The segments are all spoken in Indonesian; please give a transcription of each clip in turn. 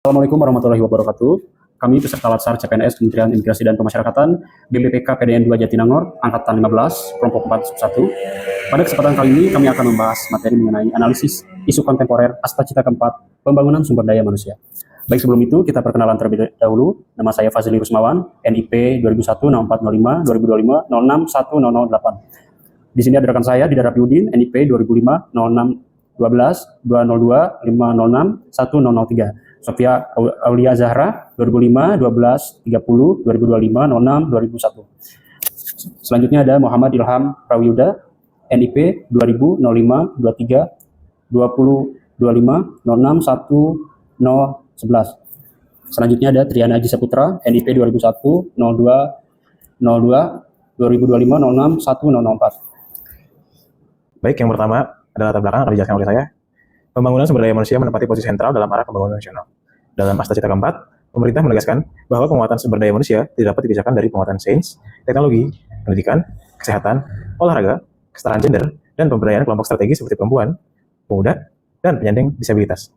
Assalamualaikum warahmatullahi wabarakatuh. Kami peserta Latsar CPNS Kementerian Imigrasi dan Pemasyarakatan BPPK PDN 2 Jatinangor Angkatan 15 Kelompok 4 Sub 1. Pada kesempatan kali ini kami akan membahas materi mengenai analisis isu kontemporer Asta Cita keempat pembangunan sumber daya manusia. Baik, sebelum itu kita perkenalan terlebih dahulu. Nama saya Fazli Rusmawan, NIP 2001-6405, 2025 06108. Di sini ada rekan saya Didar Rapiudin, NIP 2005 06 12 202 506 1003. Sofia Aulia Zahra 2005 12 30 2025 06 2001. Selanjutnya ada Muhammad Ilham Prawyuda, NIP 2000 05 23 20 25 06 1011. Selanjutnya ada Triana Haji Saputra, NIP 2001 02 02 2025 06 1004. Baik, yang pertama adalah latar belakang akan dijelaskan oleh saya. Pembangunan sumber daya manusia menempati posisi sentral dalam arah pembangunan nasional. Dalam Asta Cita keempat, pemerintah menegaskan bahwa penguatan sumber daya manusia tidak dapat dipisahkan dari penguatan sains, teknologi, pendidikan, kesehatan, olahraga, kesetaraan gender, dan pemberdayaan kelompok strategis seperti perempuan, pemuda, dan penyandang disabilitas.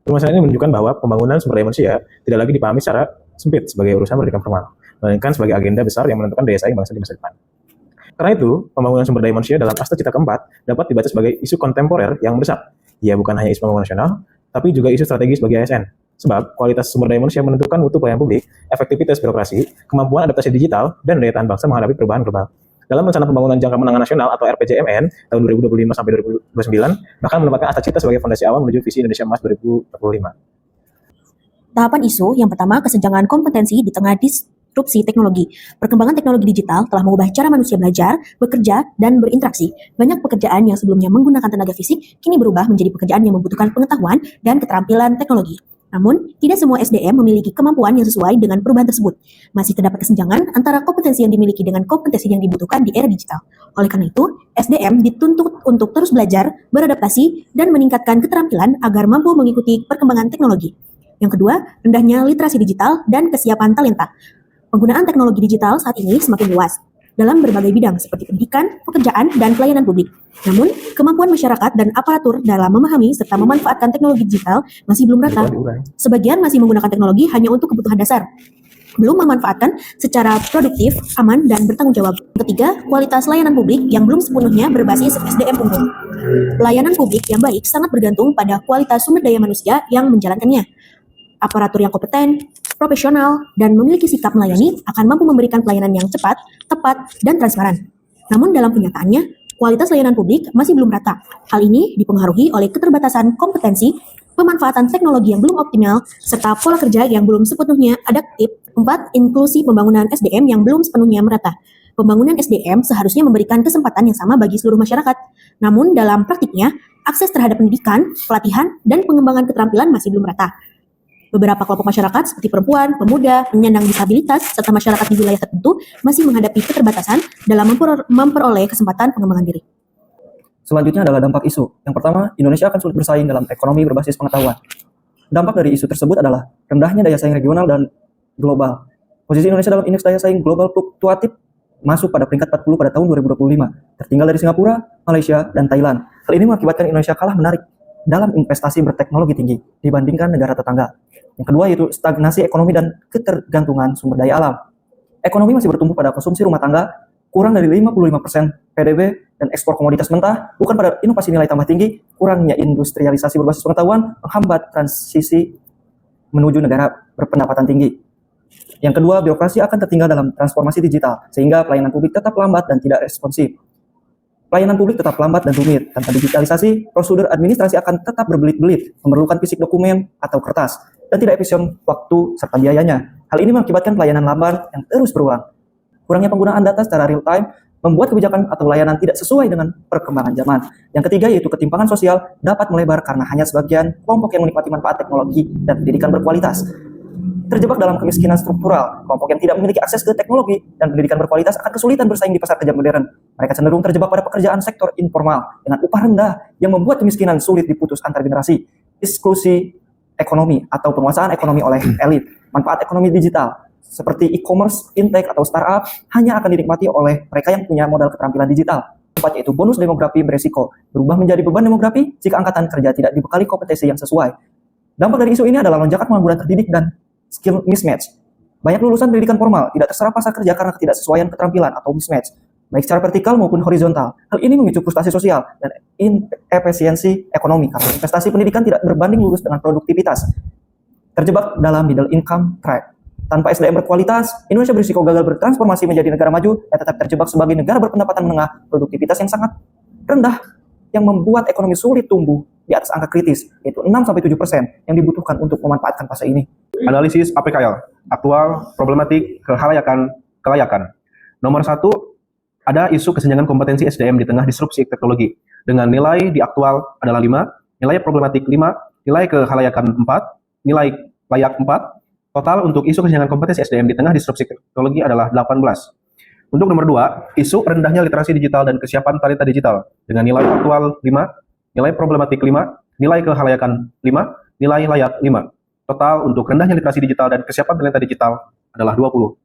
Permasalahan ini menunjukkan bahwa pembangunan sumber daya manusia tidak lagi dipahami secara sempit sebagai urusan pendidikan formal, melainkan sebagai agenda besar yang menentukan daya saing bangsa di masa depan. Karena itu, pembangunan sumber daya manusia dalam Asta Cita keempat dapat dibaca sebagai isu kontemporer yang mendesak. Ya, bukan hanya isu pembangunan nasional, tapi juga isu strategis bagi ASN. Sebab, kualitas sumber daya manusia menentukan mutu pelayanan publik, efektivitas birokrasi, kemampuan adaptasi digital, dan daya tahan bangsa menghadapi perubahan global. Dalam Rencana Pembangunan Jangka Menengah Nasional atau RPJMN tahun 2025 sampai 2029, bahkan menempatkan Asta Cita sebagai fondasi awal menuju visi Indonesia Emas 2045. Tahapan isu yang pertama, kesenjangan kompetensi di tengah disrupsi teknologi. Perkembangan teknologi digital telah mengubah cara manusia belajar, bekerja, dan berinteraksi. Banyak pekerjaan yang sebelumnya menggunakan tenaga fisik kini berubah menjadi pekerjaan yang membutuhkan pengetahuan dan keterampilan teknologi. Namun, tidak semua SDM memiliki kemampuan yang sesuai dengan perubahan tersebut. Masih terdapat kesenjangan antara kompetensi yang dimiliki dengan kompetensi yang dibutuhkan di era digital. Oleh karena itu, SDM dituntut untuk terus belajar, beradaptasi, dan meningkatkan keterampilan agar mampu mengikuti perkembangan teknologi. Yang kedua, rendahnya literasi digital dan kesiapan talenta. Penggunaan teknologi digital saat ini semakin luas dalam berbagai bidang seperti pendidikan, pekerjaan, dan pelayanan publik. Namun, kemampuan masyarakat dan aparatur dalam memahami serta memanfaatkan teknologi digital masih belum rata. Sebagian masih menggunakan teknologi hanya untuk kebutuhan dasar, belum memanfaatkan secara produktif, aman, dan bertanggung jawab. Ketiga, kualitas layanan publik yang belum sepenuhnya berbasis SDM unggul. Pelayanan publik yang baik sangat bergantung pada kualitas sumber daya manusia yang menjalankannya. Aparatur yang kompeten, profesional, dan memiliki sikap melayani akan mampu memberikan pelayanan yang cepat, tepat, dan transparan. Namun dalam kenyataannya, kualitas layanan publik masih belum rata. Hal ini dipengaruhi oleh keterbatasan kompetensi, pemanfaatan teknologi yang belum optimal, serta pola kerja yang belum sepenuhnya adaptif. 4. Inklusi pembangunan SDM yang belum sepenuhnya merata. Pembangunan SDM seharusnya memberikan kesempatan yang sama bagi seluruh masyarakat. Namun dalam praktiknya, akses terhadap pendidikan, pelatihan, dan pengembangan keterampilan masih belum rata. Beberapa kelompok masyarakat seperti perempuan, pemuda, penyandang disabilitas, serta masyarakat di wilayah tertentu masih menghadapi keterbatasan dalam memperoleh kesempatan pengembangan diri. Selanjutnya adalah dampak isu. Yang pertama, Indonesia akan sulit bersaing dalam ekonomi berbasis pengetahuan. Dampak dari isu tersebut adalah rendahnya daya saing regional dan global. Posisi Indonesia dalam indeks daya saing global fluktuatif masuk pada peringkat 40 pada tahun 2025, tertinggal dari Singapura, Malaysia, dan Thailand. Hal ini mengakibatkan Indonesia kalah menarik dalam investasi berteknologi tinggi dibandingkan negara tetangga. Yang kedua yaitu stagnasi ekonomi dan ketergantungan sumber daya alam. Ekonomi masih bertumbuh pada konsumsi rumah tangga, kurang dari 55% PDB, dan ekspor komoditas mentah, bukan pada inovasi nilai tambah tinggi. Kurangnya industrialisasi berbasis pengetahuan menghambat transisi menuju negara berpendapatan tinggi. Yang kedua, birokrasi akan tertinggal dalam transformasi digital, sehingga pelayanan publik tetap lambat dan tidak responsif. Pelayanan publik tetap lambat dan rumit. Tanpa digitalisasi, prosedur administrasi akan tetap berbelit-belit, memerlukan fisik dokumen atau kertas, dan tidak efisien waktu serta biayanya. Hal ini mengakibatkan pelayanan lambat yang terus berulang. Kurangnya penggunaan data secara real-time membuat kebijakan atau layanan tidak sesuai dengan perkembangan zaman. Yang ketiga yaitu ketimpangan sosial dapat melebar karena hanya sebagian kelompok yang menikmati manfaat teknologi dan pendidikan berkualitas. Terjebak dalam kemiskinan struktural, kelompok yang tidak memiliki akses ke teknologi dan pendidikan berkualitas akan kesulitan bersaing di pasar kerja modern. Mereka cenderung terjebak pada pekerjaan sektor informal dengan upah rendah yang membuat kemiskinan sulit diputus antar generasi. Eksklusi ekonomi atau penguasaan ekonomi oleh elit. Manfaat ekonomi digital seperti e-commerce, fintech, atau startup hanya akan dinikmati oleh mereka yang punya modal keterampilan digital. Keempat yaitu bonus demografi beresiko berubah menjadi beban demografi jika angkatan kerja tidak dibekali kompetensi yang sesuai. Dampak dari isu ini adalah lonjakan pengangguran terdidik dan skill mismatch. Banyak lulusan pendidikan formal tidak terserap pasar kerja karena ketidaksesuaian keterampilan atau mismatch, baik secara vertikal maupun horizontal. Hal ini memicu frustasi sosial dan inefisiensi ekonomi karena investasi pendidikan tidak berbanding lurus dengan produktivitas. Terjebak dalam middle income trap. Tanpa SDM berkualitas, Indonesia berisiko gagal bertransformasi menjadi negara maju dan tetap terjebak sebagai negara berpendapatan menengah, produktivitas yang sangat rendah, yang membuat ekonomi sulit tumbuh di atas angka kritis, yaitu 6-7% yang dibutuhkan untuk memanfaatkan fase ini. Analisis APKL, aktual, problematik, kelayakan. Nomor 1, ada isu kesenjangan kompetensi SDM di tengah disrupsi teknologi. Dengan nilai di aktual adalah 5, nilai problematik 5, nilai kelayakan 4, nilai layak 4, total untuk isu kesenjangan kompetensi SDM di tengah disrupsi teknologi adalah 18. Untuk nomor 2, isu rendahnya literasi digital dan kesiapan talenta digital. Dengan nilai aktual 5, nilai problematik 5, nilai kelayakan 5, nilai layak 5. Total untuk rendahnya literasi digital dan kesiapan talenta digital adalah 20.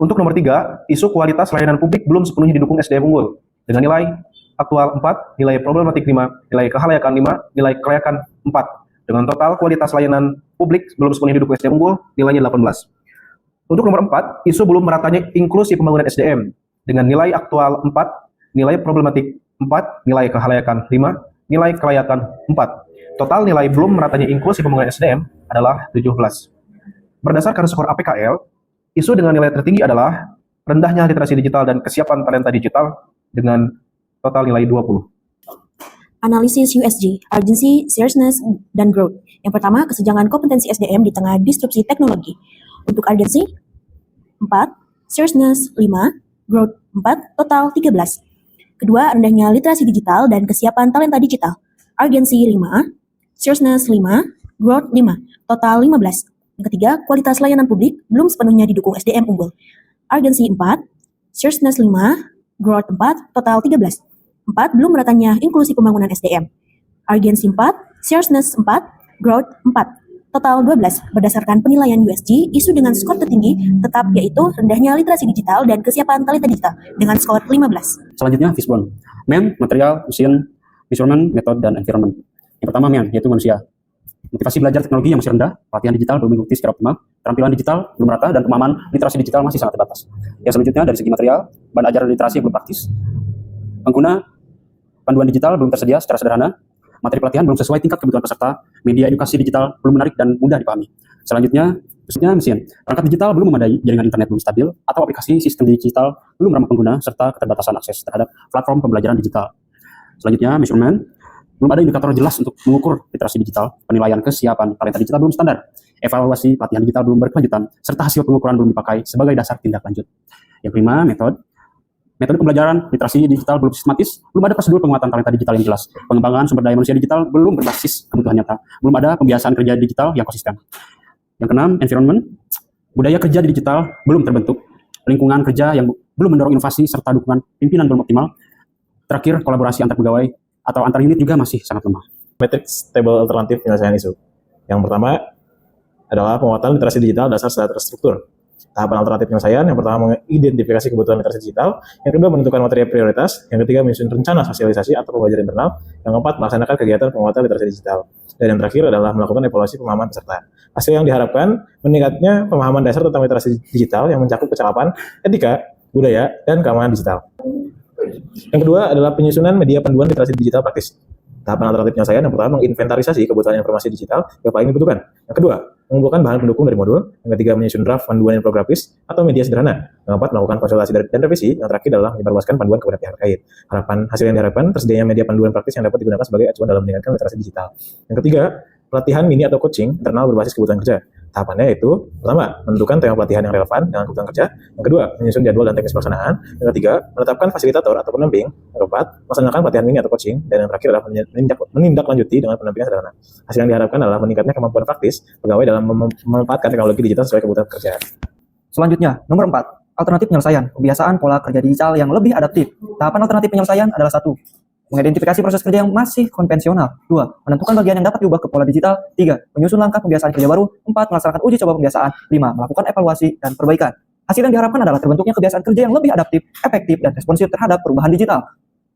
Untuk nomor 3, isu kualitas layanan publik belum sepenuhnya didukung SDM unggul. Dengan nilai aktual 4, nilai problematik 5, nilai kelayakan 5, nilai kelayakan 4. Dengan total kualitas layanan publik belum sepenuhnya didukung SDM unggul, nilainya 18. Untuk nomor 4, isu belum meratanya inklusi pembangunan SDM. Dengan nilai aktual 4, nilai problematik 4, nilai kelayakan 5, nilai kelayakan 4. Total nilai belum meratanya inklusi pembangunan SDM adalah 17. Berdasarkan skor APKL, isu dengan nilai tertinggi adalah rendahnya literasi digital dan kesiapan talenta digital dengan total nilai 20. Analisis USG, Urgency, Seriousness, dan Growth. Yang pertama, kesenjangan kompetensi SDM di tengah disrupsi teknologi. Untuk Urgency, 4, Seriousness, 5, Growth, 4, total 13. Kedua, rendahnya literasi digital dan kesiapan talenta digital. Urgency, 5, Seriousness, 5, Growth, 5, total 15. Yang ketiga, kualitas layanan publik belum sepenuhnya didukung SDM unggul. Urgency 4, Seriousness 5, Growth 4, total 13. 4. Belum meratanya inklusi pembangunan SDM. Urgency 4, Seriousness 4, Growth 4, total 12. Berdasarkan penilaian USG, isu dengan skor tertinggi tetap yaitu rendahnya literasi digital dan kesiapan talenta digital dengan skor 15. Selanjutnya, Fishbone. Man, material, mesin, measurement, method, dan environment. Yang pertama, man, yaitu manusia. Motivasi belajar teknologi yang masih rendah, pelatihan digital belum mengikuti secara optimal, keterampilan digital belum rata, dan pemahaman literasi digital masih sangat terbatas. Yang selanjutnya, dari segi material, bahan ajar literasi yang belum praktis, pengguna panduan digital belum tersedia secara sederhana, materi pelatihan belum sesuai tingkat kebutuhan peserta, media edukasi digital belum menarik dan mudah dipahami. Selanjutnya, mesin. Perangkat digital belum memadai, jaringan internet belum stabil, atau aplikasi sistem digital belum ramah pengguna, serta keterbatasan akses terhadap platform pembelajaran digital. Selanjutnya, measurement. Belum ada indikator jelas untuk mengukur literasi digital, penilaian kesiapan talenta digital belum standar, evaluasi pelatihan digital belum berkelanjutan, serta hasil pengukuran belum dipakai sebagai dasar tindak lanjut. Yang kelima, metode pembelajaran literasi digital belum sistematis, belum ada prosedur penguatan talenta digital yang jelas, pengembangan sumber daya manusia digital belum berbasis kebutuhan nyata, belum ada pembiasaan kerja digital yang konsisten. Yang keenam, environment. Budaya kerja di digital belum terbentuk, lingkungan kerja yang belum mendorong inovasi serta dukungan pimpinan belum optimal. Terakhir, kolaborasi antar pegawai atau antar unit juga masih sangat lemah. Matrix table alternatif penyelesaian isu. Yang pertama adalah penguatan literasi digital dasar secara terstruktur. Tahapan alternatif penyelesaian, yang pertama mengidentifikasi kebutuhan literasi digital, yang kedua menentukan materi prioritas, yang ketiga menyusun rencana sosialisasi atau pembelajaran internal, yang keempat melaksanakan kegiatan penguatan literasi digital, dan yang terakhir adalah melakukan evaluasi pemahaman peserta. Hasil yang diharapkan meningkatnya pemahaman dasar tentang literasi digital yang mencakup kecakapan, etika, budaya, dan keamanan digital. Yang kedua adalah penyusunan media panduan literasi digital praktis. Tahapan alternatif penyelesaian yang pertama menginventarisasi kebutuhan informasi digital yang paling dibutuhkan. Yang kedua, mengumpulkan bahan pendukung dari modul. Yang ketiga, menyusun draft panduan infografis atau media sederhana. Yang keempat, melakukan konsultasi dan revisi. Yang terakhir adalah menyebarluaskan panduan kepada pihak terkait. Hasil yang diharapkan tersedianya media panduan praktis yang dapat digunakan sebagai acuan dalam meningkatkan literasi digital. Yang ketiga, pelatihan mini atau coaching internal berbasis kebutuhan kerja. Tahapannya yaitu, pertama, menentukan tema pelatihan yang relevan dengan kebutuhan kerja. Yang kedua, menyusun jadwal dan teknis pelaksanaan. Yang ketiga, menetapkan fasilitator atau pendamping. Yang keempat, melaksanakan pelatihan mini atau coaching. Dan yang terakhir adalah menindaklanjuti dengan pendampingan sederhana. Hasil yang diharapkan adalah meningkatnya kemampuan praktis pegawai dalam memanfaatkan teknologi digital sesuai kebutuhan kerja. Selanjutnya, nomor 4, alternatif penyelesaian, kebiasaan pola kerja digital yang lebih adaptif. Tahapan alternatif penyelesaian adalah 1, mengidentifikasi proses kerja yang masih konvensional. 2, menentukan bagian yang dapat diubah ke pola digital. 3, menyusun langkah pembiasaan kerja baru. 4, melaksanakan uji coba pembiasaan. 5, melakukan evaluasi dan perbaikan. Hasil yang diharapkan adalah terbentuknya kebiasaan kerja yang lebih adaptif, efektif, dan responsif terhadap perubahan digital.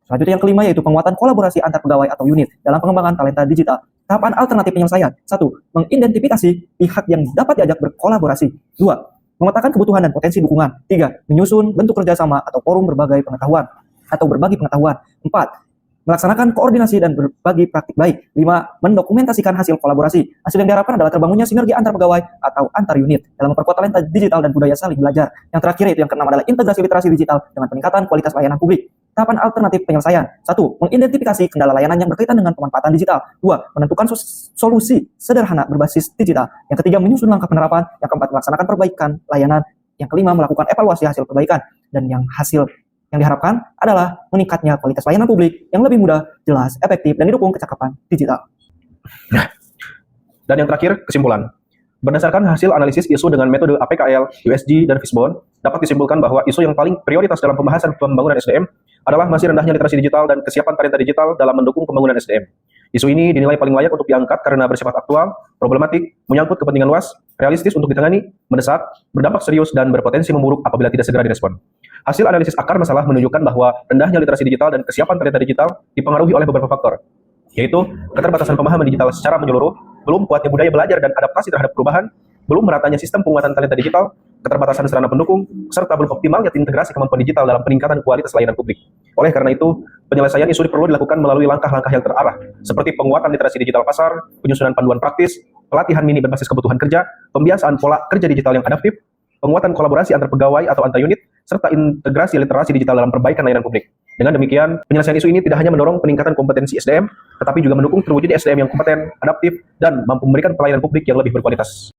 Selanjutnya yang kelima yaitu penguatan kolaborasi antar pegawai atau unit dalam pengembangan talenta digital. Tahapan alternatif penyelesaian. 1. Mengidentifikasi pihak yang dapat diajak berkolaborasi. 2. Memetakan kebutuhan dan potensi dukungan. 3. Menyusun bentuk kerjasama atau forum berbagi pengetahuan. 4. Melaksanakan koordinasi dan berbagi praktik baik. 5. Mendokumentasikan hasil kolaborasi. Hasil yang diharapkan adalah terbangunnya sinergi antar pegawai atau antar unit dalam memperkuat talenta digital dan budaya saling belajar. Yang terakhir yaitu yang keenam adalah integrasi literasi digital dengan peningkatan kualitas layanan publik. Tahapan alternatif penyelesaian. 1. Mengidentifikasi kendala layanan yang berkaitan dengan pemanfaatan digital. 2. Menentukan solusi sederhana berbasis digital. Yang ketiga, menyusun langkah penerapan. Yang keempat, melaksanakan perbaikan layanan. Yang kelima, melakukan evaluasi hasil perbaikan. Dan yang hasil yang diharapkan adalah meningkatnya kualitas layanan publik yang lebih mudah, jelas, efektif, dan didukung kecakapan digital. Dan yang terakhir, kesimpulan. Berdasarkan hasil analisis isu dengan metode APKL, USG, dan Fishbone, dapat disimpulkan bahwa isu yang paling prioritas dalam pembahasan pembangunan SDM adalah masih rendahnya literasi digital dan kesiapan talenta digital dalam mendukung pembangunan SDM. Isu ini dinilai paling layak untuk diangkat karena bersifat aktual, problematik, menyangkut kepentingan luas, realistis untuk ditangani, mendesak, berdampak serius, dan berpotensi memburuk apabila tidak segera direspon. Hasil analisis akar masalah menunjukkan bahwa rendahnya literasi digital dan kesiapan talenta digital dipengaruhi oleh beberapa faktor, yaitu keterbatasan pemahaman digital secara menyeluruh, belum kuatnya budaya belajar dan adaptasi terhadap perubahan, belum meratanya sistem penguatan talenta digital, keterbatasan sarana pendukung, serta belum optimalnya integrasi kemampuan digital dalam peningkatan kualitas layanan publik. Oleh karena itu, penyelesaian isu perlu dilakukan melalui langkah-langkah yang terarah, seperti penguatan literasi digital pasar, penyusunan panduan praktis, pelatihan mini berbasis kebutuhan kerja, pembiasaan pola kerja digital yang adaptif, penguatan kolaborasi antar pegawai atau antar unit, serta integrasi literasi digital dalam perbaikan layanan publik. Dengan demikian, penyelesaian isu ini tidak hanya mendorong peningkatan kompetensi SDM, tetapi juga mendukung terwujudnya SDM yang kompeten, adaptif, dan mampu memberikan pelayanan publik yang lebih berkualitas.